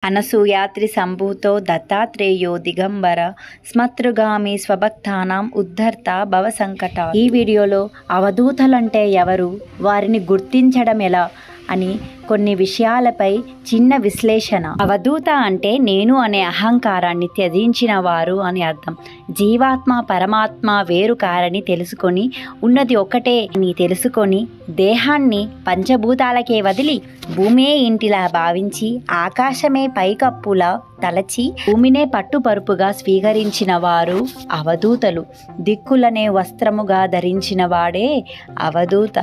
అనసూయాత్రి సంభూతో దత్తాత్రేయో దిగంబర స్మతృగామి స్వభక్తానాం ఉద్ధర్త భవసంకట. ఈ వీడియోలో అవధూతలంటే ఎవరు, వారిని గుర్తించడం ఎలా అని కొన్ని విషయాలపై చిన్న విశ్లేషణ. అవధూత అంటే నేను అనే అహంకారాన్ని త్యజించిన వారు అని అర్థం. జీవాత్మ పరమాత్మ వేరు కారని తెలుసుకొని ఉన్నది ఒక్కటే అని తెలుసుకొని దేహాన్ని పంచభూతాలకే వదిలి భూమే ఇంటిలా భావించి ఆకాశమే పైకప్పులా తలచి భూమినే పట్టుపరుపుగా స్వీకరించిన వారు అవధూతలు. దిక్కులనే వస్త్రముగా ధరించిన వాడే అవధూత.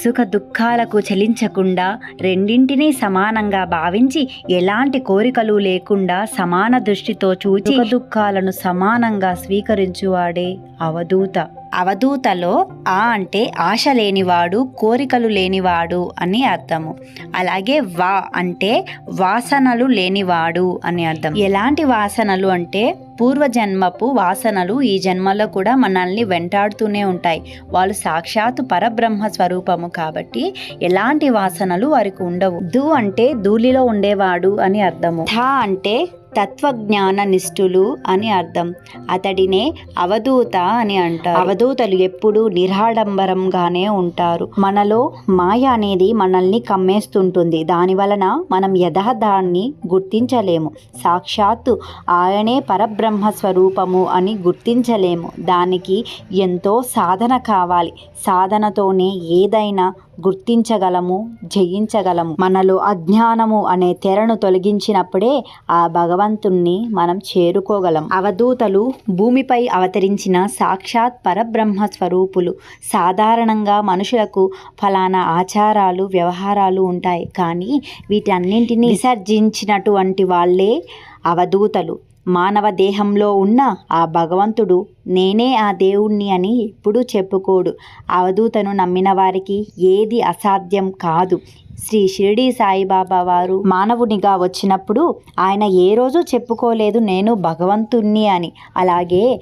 సుఖ దుఃఖాలకు చలించకుండా రెండింటినీ సమానంగా భావించి ఎలాంటి కోరికలు లేకుండా సమాన దృష్టితో చూచి సుఖ దుఃఖాలను సమానంగా స్వీకరించువాడే అవధూత. అవధూతలో ఆ అంటే ఆశ లేనివాడు, కోరికలు లేనివాడు అని అర్థము. అలాగే వా అంటే వాసనలు లేనివాడు అని అర్థం. ఎలాంటి వాసనలు అంటే పూర్వజన్మపు వాసనలు ఈ జన్మలో కూడా మనల్ని వెంటాడుతూనే ఉంటాయి. వాళ్ళు సాక్షాత్తు పరబ్రహ్మ స్వరూపము కాబట్టి ఎలాంటి వాసనలు వారికి ఉండవు. దు అంటే ధూళిలో ఉండేవాడు అని అర్థము. థ అంటే తత్వజ్ఞాన నిష్ఠులు అని అర్థం. అతడినే అవధూత అని అంటారు. అవధూతలు ఎప్పుడూ నిరాడంబరంగానే ఉంటారు. మనలో మాయ అనేది మనల్ని కమ్మేస్తుంటుంది. దాని వలన మనం యథార్థాన్ని గుర్తించలేము. సాక్షాత్తు ఆయనే పరబ్రహ్మ స్వరూపము అని గుర్తించలేము. దానికి ఎంతో సాధన కావాలి. సాధనతోనే ఏదైనా గుర్తించగలము, జయించగలము. మనలో అజ్ఞానము అనే తెరను తొలగించినప్పుడే ఆ భగవంతుణ్ణి మనం చేరుకోగలం. అవధూతలు భూమిపై అవతరించిన సాక్షాత్ పరబ్రహ్మ స్వరూపులు. సాధారణంగా మనుషులకు ఫలానా ఆచారాలు, వ్యవహారాలు ఉంటాయి. కానీ వీటన్నింటినీ విసర్జించినటువంటి వాళ్ళే అవధూతలు. మానవ దేహంలో ఉన్న ఆ భగవంతుడు నేనే ఆ దేవుణ్ణి అని ఎప్పుడూ చెప్పుకోడు. అవధూతను నమ్మిన వారికి ఏది అసాధ్యం కాదు. శ్రీ షిరిడి సాయిబాబా వారు మానవునిగా వచ్చినప్పుడు ఆయన ఏ రోజు చెప్పుకోలేదు నేను భగవంతుణ్ణి అని. అలాగే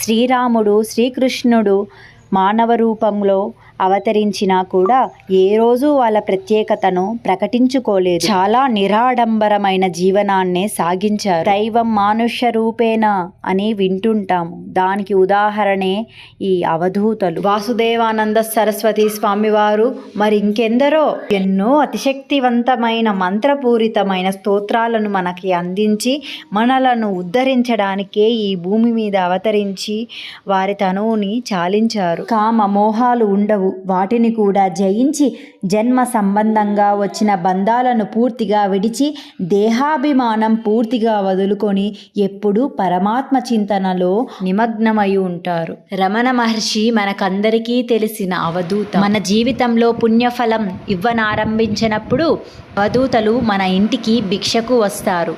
శ్రీరాముడు, శ్రీకృష్ణుడు మానవ రూపంలో అవతరించినా కూడా ఏ రోజు వాళ్ళ ప్రత్యేకతను ప్రకటించుకోలేదు. చాలా నిరాడంబరమైన జీవనాన్నే సాగించారు. దైవం మానుష్య రూపేణ అని వింటుంటాము. దానికి ఉదాహరణే ఈ అవధూతలు. వాసుదేవానంద సరస్వతి స్వామివారు మరి ఇంకెందరో ఎన్నో అతిశక్తివంతమైన మంత్రపూరితమైన స్తోత్రాలను మనకి అందించి మనలను ఉద్ధరించడానికే ఈ భూమి మీద అవతరించి వారి తనువుని చాలించారు. కామ మోహాలు ఉండవు. వాటిని కూడా జయించి జన్మ సంబంధంగా వచ్చిన బంధాలను పూర్తిగా విడిచి దేహాభిమానం పూర్తిగా వదులుకొని ఎప్పుడూ పరమాత్మ చింతనలో నిమగ్నమై ఉంటారు. రమణ మహర్షి మనకందరికీ తెలిసిన అవధూత. మన జీవితంలో పుణ్యఫలం ఇవ్వనారంభించినప్పుడు అవధూతలు మన ఇంటికి భిక్షకు వస్తారు.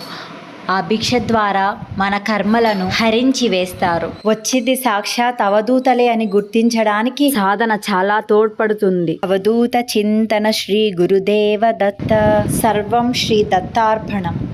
ఆ భిక్ష ద్వారా మన కర్మలను హరించి వేస్తారు. వచ్చింది సాక్షాత్ అవధూతలే అని గుర్తించడానికి సాధన చాలా తోడ్పడుతుంది. అవధూత చింతన శ్రీ గురుదేవ దత్త. సర్వం శ్రీ దత్తార్పణం.